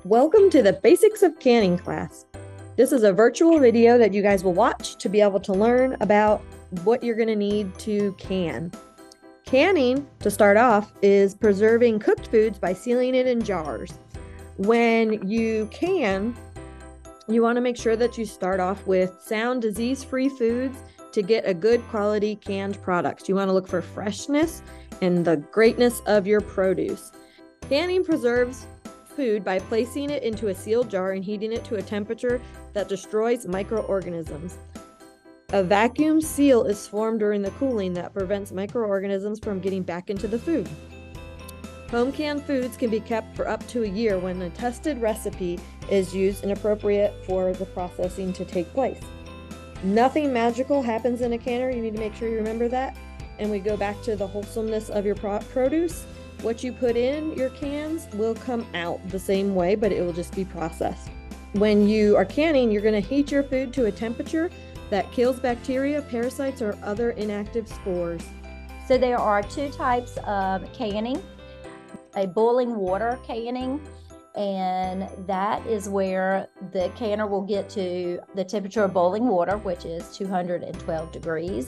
Welcome to the Basics of Canning class. This is a virtual video that you guys will watch to be able to learn about what you're going to need to can. Canning, to start off, is preserving cooked foods by sealing it in jars. When you can, you want to make sure that you start off with sound, disease-free foods to get a good quality canned products. You want to look for freshness and the greatness of your produce. Canning preserves food by placing it into a sealed jar and heating it to a temperature that destroys microorganisms. A vacuum seal is formed during the cooling that prevents microorganisms from getting back into the food. Home canned foods can be kept for up to a year when a tested recipe is used and appropriate for the processing to take place. Nothing magical happens in a canner. You need to make sure you remember that. And we go back to the wholesomeness of your produce. What you put in your cans will come out the same way, but it will just be processed. When you are canning, you're going to heat your food to a temperature that kills bacteria, parasites, or other inactive spores. So there are two types of canning: a boiling water canning, and that is where the canner will get to the temperature of boiling water, which is 212 degrees.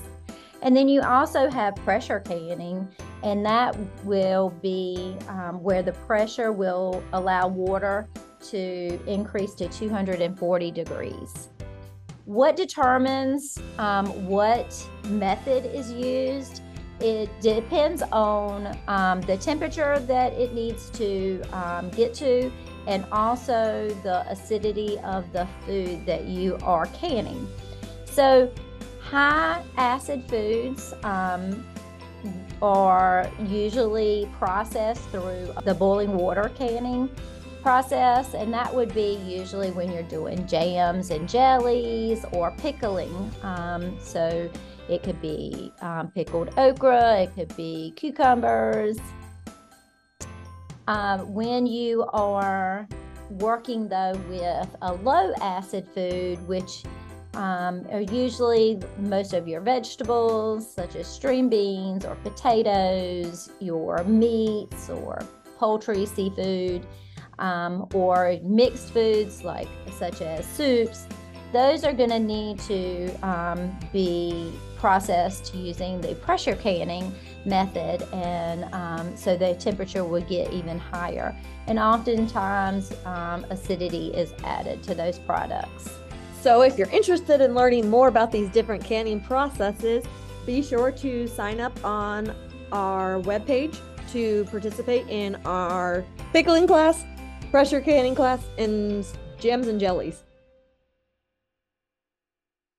And then you also have pressure canning, and that will be where the pressure will allow water to increase to 240 degrees. What determines what method is used? It depends on the temperature that it needs to get to, and also the acidity of the food that you are canning. So high acid foods are usually processed through the boiling water canning process, and that would be usually when you're doing jams and jellies or pickling. So it could be pickled okra, it could be cucumbers. When you are working though with a low acid food, which are usually most of your vegetables, such as string beans or potatoes, your meats or poultry, seafood, or mixed foods such as soups, those are going to need to be processed using the pressure canning method, and so the temperature will get even higher. And oftentimes acidity is added to those products. So if you're interested in learning more about these different canning processes, be sure to sign up on our webpage to participate in our pickling class, pressure canning class, and jams and jellies.